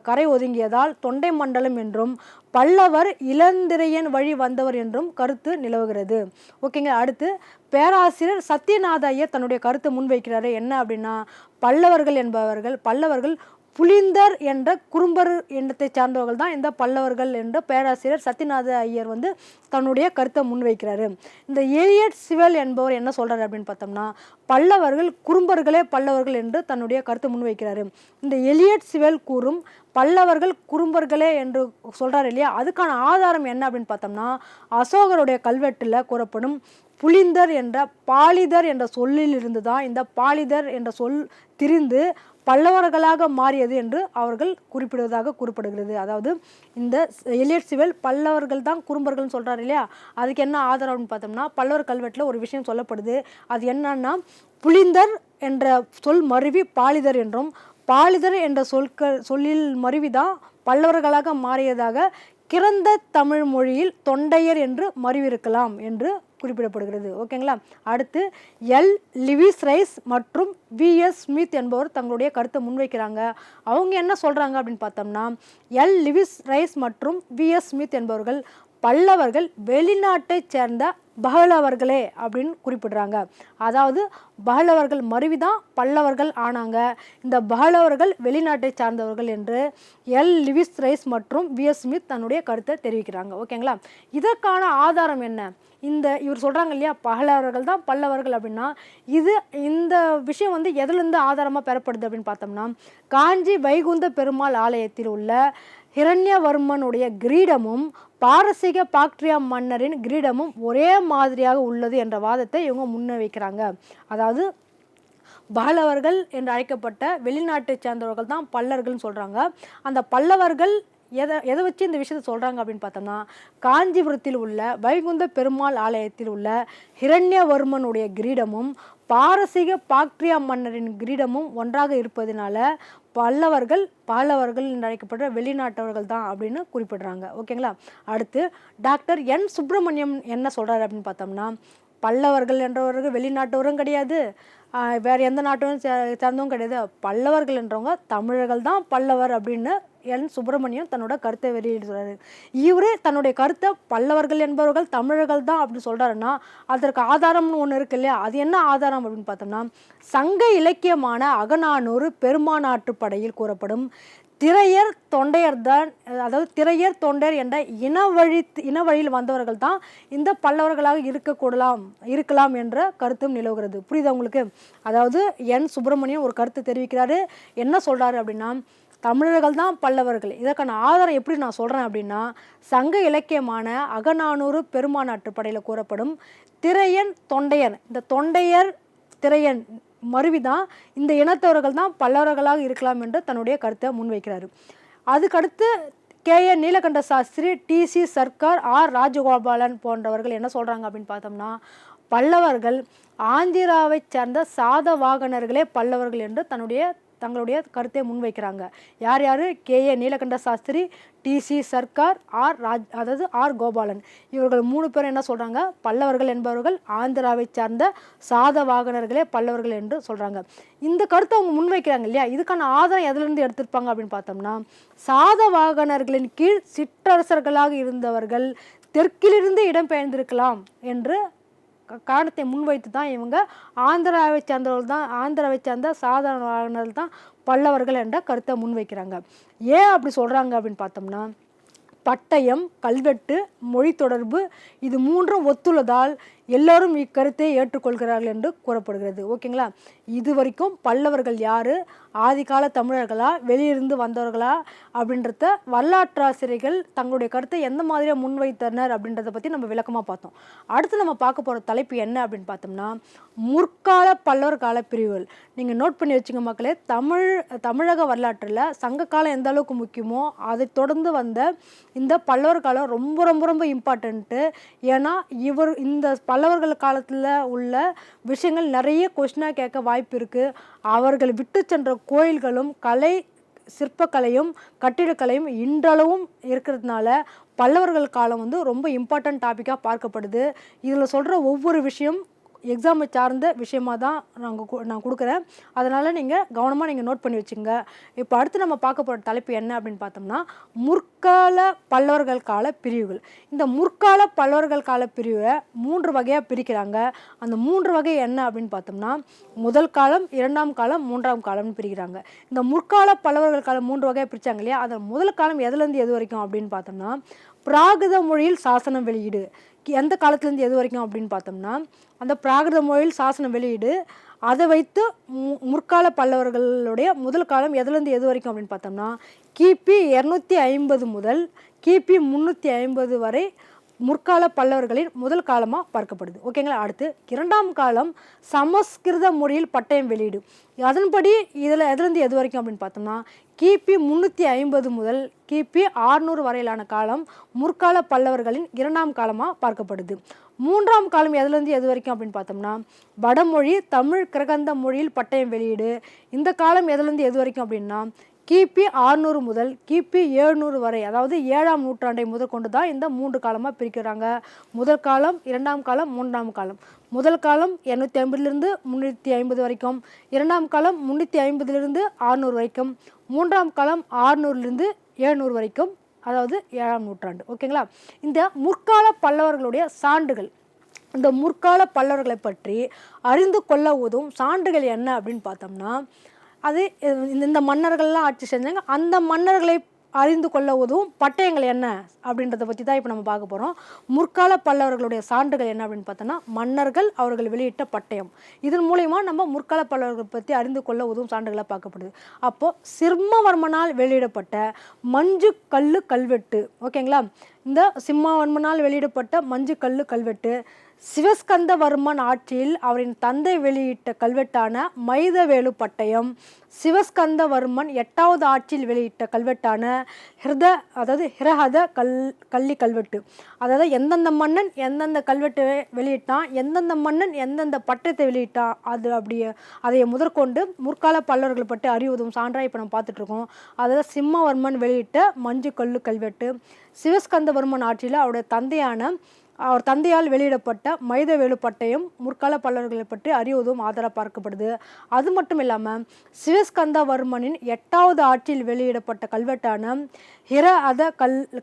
Speaker 1: கரை ஒதுங்கியதால் தொண்டை மண்டலம் என்றும், பல்லவர் இளந்திரையன் வழி வந்தவர் என்றும் கருத்து நிலவுகிறது. ஓகேங்க. அடுத்து பேராசிரியர் சத்யநாத ஐயர் தன்னுடைய கருத்தை முன்வைக்கிறாரு. என்ன அப்படின்னா, பல்லவர்கள் புலிந்தர் என்ற குறும்பர் எண்ணத்தை சார்ந்தவர்கள் தான் இந்த பல்லவர்கள் என்று பேராசிரியர் சத்யநாத ஐயர் தன்னுடைய கருத்தை முன்வைக்கிறாரு. இந்த எலியட் சிவல் என்பவர் என்ன சொல்றாரு அப்படின்னு பார்த்தோம்னா, பல்லவர்கள் குறும்பர்களே பல்லவர்கள் என்று தன்னுடைய கருத்தை முன்வைக்கிறாரு. இந்த எலியட் சிவல் கூறும் பல்லவர்கள் குறும்பர்களே என்று சொல்றாரு இல்லையா, அதுக்கான ஆதாரம் என்ன அப்படின்னு பார்த்தோம்னா, அசோகருடைய கல்வெட்டில் கூறப்படும் புலிந்தர் என்ற பாலிதர் என்ற சொல்லில் இருந்து தான் இந்த பாலிதர் என்ற சொல் திரிந்து பல்லவர்களாக மாறியது என்று அவர்கள் குறிப்பிடுவதாக கூறப்படுகிறது. அதாவது இந்த எலியட் சிவல் பல்லவர்கள் தான் குறும்பர்கள் சொல்றாரு இல்லையா, அதுக்கு என்ன ஆதாரம்னு பார்த்தோம்னா, பல்லவர் கல்வெட்டில் ஒரு விஷயம் சொல்லப்படுது. அது என்னன்னா, புலிந்தர் என்ற சொல் மருவி பாலிதர் என்றும், பாலிதர் என்ற சொல்லில் மருவிதான் பல்லவர்களாக மாறியதாக கிறந்த தமிழ் மொழியில் தொண்டையர் என்று மருவிருக்கலாம் என்று குறிப்பிடப்படுகிறது. ஓகேங்களா? அடுத்து எல் லிவிஸ் ரைஸ் மற்றும் விஎஸ் ஸ்மித் என்பவர் தங்களுடைய கருத்தை முன்வைக்கிறாங்க. அவங்க என்ன சொல்றாங்க அப்படின்னு பார்த்தோம்னா, எல் லிவிஸ் ரைஸ் மற்றும் விஎஸ் ஸ்மித் என்பவர்கள் பல்லவர்கள் வெளிநாட்டை சேர்ந்த பஹலவர்களே அப்படின்னு குறிப்பிடுறாங்க. அதாவது பஹலவர்கள் மருவிதான் பல்லவர்கள் ஆனாங்க, இந்த பஹலவர்கள் வெளிநாட்டை சார்ந்தவர்கள் என்று எல் லிவிஸ் ரைஸ் மற்றும் விஎஸ் ஸ்மித் தன்னுடைய கருத்தை தெரிவிக்கிறாங்க. ஓகேங்களா? இதற்கான ஆதாரம் என்ன? இவர் சொல்றாங்க இல்லையா, பஹலவர்கள் தான் பல்லவர்கள் அப்படின்னா, இந்த விஷயம் எதுலேருந்து ஆதாரமாக பெறப்படுது அப்படின்னு பார்த்தோம்னா, காஞ்சி வைகுந்த பெருமாள் ஆலயத்தில் உள்ள ஹிரண்யவர்மனுடைய கிரீடமும் பாரசீக பாக்ட்ரியா மன்னரின் கிரீடமும் ஒரே மாதிரியாக உள்ளது என்ற வாதத்தை இவங்க முன்வைக்கிறாங்க. அதாவது பஹலவர்கள் என்று அழைக்கப்பட்ட வெளிநாட்டை சேர்ந்தவர்கள் தான் பல்லவர்கள்னு சொல்றாங்க. அந்த பல்லவர்கள் எதை வச்சு இந்த விஷயத்தை சொல்றாங்க அப்படின்னு பார்த்தோம்னா, காஞ்சிபுரத்தில் உள்ள வைகுந்த பெருமாள் ஆலயத்தில் உள்ள ஹிரண்யவர்மனுடைய கிரீடமும் பாரசீக பாக்ட்ரியா மன்னரின் கிரீடமும் ஒன்றாக இருப்பதனால பல்லவர்கள் என்று அழைக்கப்பட்ட வெளிநாட்டவர்கள் தான் அப்படின்னு குறிப்பிடுறாங்க. ஓகேங்களா? அடுத்து டாக்டர் என் சுப்பிரமணியம் என்ன சொல்றாரு அப்படின்னு பார்த்தோம்னா, பல்லவர்கள் என்றவர்கள் வெளிநாட்டவரும் கிடையாது, வேற எந்த நாட்டும் சார்ந்தவங்க கிடையாது, பல்லவர்கள் என்றவங்க தமிழர்கள் தான் பல்லவர் அப்படின்னு என் சுப்பிரமணியம் தன்னோட கருத்தை வெளியிடுறாரு. இவரு தன்னுடைய கருத்தை பல்லவர்கள் என்பவர்கள் தமிழர்கள் தான் அப்படின்னு சொல்றாருன்னா, அதற்கு ஆதாரம்னு ஒன்று இருக்கு இல்லையா, அது என்ன ஆதாரம் அப்படின்னு பார்த்தோம்னா, சங்க இலக்கியமான அகநானூறு பெருமானாற்று படையில் கூறப்படும் திரையர் தொண்டையர் தான், அதாவது திரையர் தொண்டையர் என்ற இனவழியில் வந்தவர்கள் தான் இந்த பல்லவர்களாக இருக்கலாம் என்ற கருத்தும் நிலவுகிறது. புரியுதா உங்களுக்கு? அதாவது என் சுப்பிரமணியம் ஒரு கருத்து தெரிவிக்கிறாரு. என்ன சொல்றாரு அப்படின்னா, தமிழர்கள் தான் பல்லவர்கள். இதற்கான ஆதாரம் எப்படி நான் சொல்றேன் அப்படின்னா, சங்க இலக்கியமான அகநானூறு பெருமானாற்று படையில் கூறப்படும் திரையன் தொண்டையன், இந்த தொண்டையர் திரையன் மருவிதான் இந்த இனத்தவர்கள் தான் பல்லவர்களாக இருக்கலாம் என்று தன்னுடைய கருத்தை முன்வைக்கிறாரு. அதுக்கடுத்து KN Neelakanta Sastri, TC Sarkar, R Rajagopalan போன்றவர்கள் என்ன சொல்றாங்க அப்படின்னு பார்த்தோம்னா, பல்லவர்கள் ஆந்திராவை சேர்ந்த சாதவாகனர்களே பல்லவர்கள் என்று தன்னுடைய தங்களுடைய கருத்தை முன்வைக்கிறாங்க. யார் யார்? KA Nilakanta Sastri, TC Sircar, R Gopalan. இவர்கள் 3 பேரும் என்ன சொல்கிறாங்க? பல்லவர்கள் என்பவர்கள் ஆந்திராவை சார்ந்த சாதவாகனர்களே பல்லவர்கள் என்று சொல்கிறாங்க. இந்த கருத்தை அவங்க முன்வைக்கிறாங்க இல்லையா? இதுக்கான ஆதாரம் எதுலேருந்து எடுத்திருப்பாங்க அப்படின்னு பார்த்தோம்னா, சாதவாகனர்களின் கீழ் சிற்றரசர்களாக இருந்தவர்கள் தெற்கிலிருந்து இடம்பெயர்ந்திருக்கலாம் என்று காரணத்தை முன்வைத்து தான் இவங்க ஆந்திராவை சார்ந்த சாதாரணர்கள் தான் பல்லவர்கள் என்ற கருத்தை முன்வைக்கிறாங்க. ஏன் அப்படி சொல்கிறாங்க அப்படின்னு பார்த்தோம்னா, பட்டயம், கல்வெட்டு, மொழி தொடர்பு இது 3ம் ஒத்துள்ளதால் எல்லோரும் இக்கருத்தை ஏற்றுக்கொள்கிறார்கள் என்று கூறப்படுகிறது. ஓகேங்களா? இது வரைக்கும் பல்லவர்கள் யார்? ஆதிகால தமிழர்களா, வெளியிருந்து வந்தவர்களா அப்படின்றத வரலாற்றாசிரியர்கள் தங்களுடைய கருத்தை எந்த மாதிரியாக முன்வைத்தனர் அப்படின்றத பற்றி நம்ம விளக்கமாக பார்த்தோம். அடுத்து நம்ம பார்க்க போகிற தலைப்பு என்ன அப்படின்னு பார்த்தோம்னா, முற்கால பல்லவர் கால பிரிவுகள். நீங்கள் நோட் பண்ணி வச்சுங்க மக்களே. தமிழக வரலாற்றில் சங்க காலம் எந்த அளவுக்கு முக்கியமோ அதை தொடர்ந்து வந்த இந்த பல்லவர் காலம் ரொம்ப ரொம்ப ரொம்ப இம்பார்ட்டண்ட்டு. ஏன்னா இந்த பல்லவர்கள் காலத்தில் உள்ள விஷயங்கள் நிறைய கொஸ்டினாக கேட்க வாய்ப்பு இருக்குது. அவர்கள் விட்டு சென்ற கோயில்களும் சிற்பக்கலையும் கட்டிடக்கலையும் இன்றளவும் இருக்கிறதுனால பல்லவர்கள் காலம் வந்து ரொம்ப இம்பார்ட்டன்ட் டாப்பிக்காக பார்க்கப்படுது. இதில் சொல்கிற ஒவ்வொரு விஷயம் எக்ஸாமை சார்ந்த விஷயமாக தான் நான் கொடுக்குறேன். அதனால் நீங்கள் கவனமாக நீங்கள் நோட் பண்ணி வச்சுங்க. இப்போ அடுத்து நம்ம பார்க்க போகிற தலைப்பு என்ன அப்படின்னு பார்த்தோம்னா, முற்கால பல்லவர்கள் கால பிரிவுகள். இந்த முற்கால பல்லவர்கள் கால பிரிவை 3 வகையாக பிரிக்கிறாங்க. அந்த 3 வகை என்ன அப்படின்னு பார்த்தோம்னா, முதல் காலம், 2ஆம் காலம், 3ஆம் காலம்னு பிரிக்கிறாங்க. இந்த முற்கால பல்லவர்கள் காலம் 3 வகையாக பிரித்தாங்க இல்லையா? அதில் முதல் காலம் எதுலேருந்து எது வரைக்கும் அப்படின்னு பார்த்தோம்னா, பிராகிருத மொழியில் சாசனம் வெளியீடு. எந்த காலத்துலேருந்து எது வரைக்கும் அப்படின்னு பார்த்தோம்னா, அந்த பிராகிருத மொழியில் சாசனம் வெளியீடு. அதை வைத்து முற்கால பல்லவர்களுடைய முதல் காலம் எதுலேருந்து எது வரைக்கும் அப்படின்னு பார்த்தோம்னா, கிபி 250 முதல் கிபி 350 வரை முற்கால பல்லவர்களின் முதல் காலமாக பார்க்கப்படுது. ஓகேங்களா? அடுத்து 2ஆம் காலம் சமஸ்கிருத மொழியில் பட்டயம் வெளியீடு. அதன்படி இதில் எதுலேருந்து எது வரைக்கும் அப்படின்னு பார்த்தோம்னா, கிபி 350 முதல் கிபி 600 வரையிலான காலம் முற்கால பல்லவர்களின் 2ஆம் காலமாக பார்க்கப்படுது. 3ஆம் காலம் எதுலேருந்து எது வரைக்கும் அப்படின்னு பார்த்தோம்னா, வடமொழி தமிழ் கிரகந்த மொழியில் பட்டயம் வெளியீடு. இந்த காலம் எதுலேருந்து எது வரைக்கும் அப்படின்னா, கிபி 600 முதல் கிபி 700 வரை, அதாவது 7ஆம் நூற்றாண்டை முதல் கொண்டு தான் இந்த 3 காலமாக பிரிக்கிறாங்க. முதல் காலம், 2ஆம் காலம், 3ஆம் காலம். முதல் காலம் 250லிருந்து 350 வரைக்கும், 2ஆம் காலம் 350லிருந்து 600 வரைக்கும், 3ஆம் காலம் 600லிருந்து 700 வரைக்கும், அதாவது 7ஆம் நூற்றாண்டு. ஓகேங்களா? இந்த முற்கால பல்லவர்களுடைய சான்றுகள், இந்த முற்கால பல்லவர்களை பற்றி அறிந்து கொள்ள உதவும் சான்றுகள் என்ன அப்படின்னு பார்த்தோம்னா, அது இந்த மன்னர்கள்லாம் ஆட்சி செஞ்சாங்க, அந்த மன்னர்களை அறிந்து கொள்ள உதவும் பட்டயங்கள் என்ன அப்படின்றத பற்றி தான் இப்போ நம்ம பார்க்க போகிறோம். முற்கால பல்லவர்களுடைய சான்றுகள் என்ன அப்படின்னு பார்த்தோன்னா, மன்னர்கள் அவர்கள் வெளியிட்ட பட்டயம். இதன் மூலயமா நம்ம முற்கால பல்லவர்கள் பற்றி அறிந்து கொள்ள உதவும் சான்றுகளாக பார்க்கப்படுது. அப்போது சிம்மவர்மனால் வெளியிடப்பட்ட மஞ்சு கல்லு கல்வெட்டு. ஓகேங்களா? இந்த சிம்மவர்மனால் வெளியிடப்பட்ட மஞ்சு கல்லு கல்வெட்டு, சிவஸ்கந்தவர்மன் ஆட்சியில் அவரின் தந்தை வெளியிட்ட கல்வெட்டான மைதவேலு பட்டயம், சிவஸ்கந்தவர்மன் 8வது ஆட்சியில் வெளியிட்ட கல்வெட்டான ஹிரஹத கள்ளி கல்வெட்டு. அதாவது எந்தெந்த மன்னன் எந்தெந்த கல்வெட்டு வெளியிட்டான், எந்தெந்த மன்னன் எந்தெந்த பட்டயத்தை வெளியிட்டான், அதை முதற்கொண்டு முற்கால பல்லவர்கள் பற்றி அறிவுதும் சான்றாக இப்போ நம்ம பார்த்துட்ருக்கோம். அதாவது சிம்மவர்மன் வெளியிட்ட மஞ்சு கல்லு கல்வெட்டு, சிவஸ்கந்தவர்மன் ஆட்சியில் அவர் தந்தையால் வெளியிடப்பட்ட மைதவேலு பட்டயம் முற்கால பல்லவர்களை பற்றி அறிவதும் ஆதார பார்க்கப்படுது. அது மட்டும் இல்லாமல் சிவஸ்கந்தவர்மனின் 8வது ஆட்சியில் வெளியிடப்பட்ட கல்வெட்டான ஹிரஹத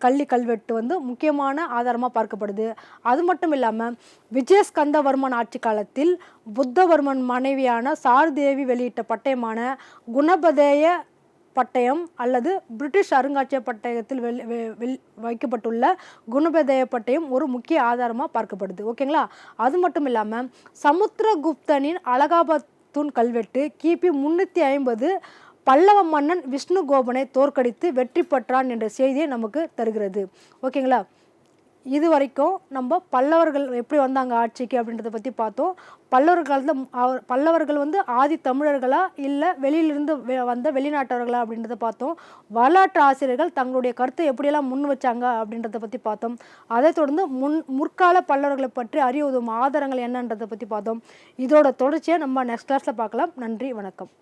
Speaker 1: கள்ளி கல்வெட்டு வந்து முக்கியமான ஆதாரமாக பார்க்கப்படுது. அது மட்டும் இல்லாமல் விஜயஸ்கந்தவர்மன் ஆட்சி காலத்தில் புத்தவர்மன் மனைவியான சாருதேவி வெளியிட்ட பட்டயமான குணபதேய பட்டயம் அல்லது பிரிட்டிஷ் அருங்காட்சியக பட்டயத்தில் வைக்கப்பட்டுள்ள குணபதேய பட்டயம் ஒரு முக்கிய ஆதாரமாக பார்க்கப்படுது. ஓகேங்களா? அது மட்டும் இல்லாமல் சமுத்திரகுப்தனின் அலகாபாத் தூண் கல்வெட்டு கிபி 350 பல்லவ மன்னன் விஷ்ணுகோபனை தோற்கடித்து வெற்றி பெற்றான் என்ற செய்தியை நமக்கு தருகிறது. ஓகேங்களா? இது வரைக்கும் நம்ம பல்லவர்கள் எப்படி வந்தாங்க ஆட்சிக்கு அப்படின்றத பற்றி பார்த்தோம். பல்லவர்கள் வந்து ஆதி தமிழர்களா இல்லை வெளியிலிருந்து வந்த வெளிநாட்டவர்களா அப்படின்றத பார்த்தோம். வரலாற்று ஆசிரியர்கள் தங்களுடைய கருத்தை எப்படியெல்லாம் முன் வச்சாங்க அப்படின்றத பற்றி பார்த்தோம். அதை தொடர்ந்து முற்கால பல்லவர்களை பற்றி அறிய உதவும் ஆதாரங்கள் என்னன்றதை பற்றி பார்த்தோம். இதோட தொடர்ச்சியை நம்ம நெக்ஸ்ட் கிளாஸில் பார்க்கலாம். நன்றி, வணக்கம்.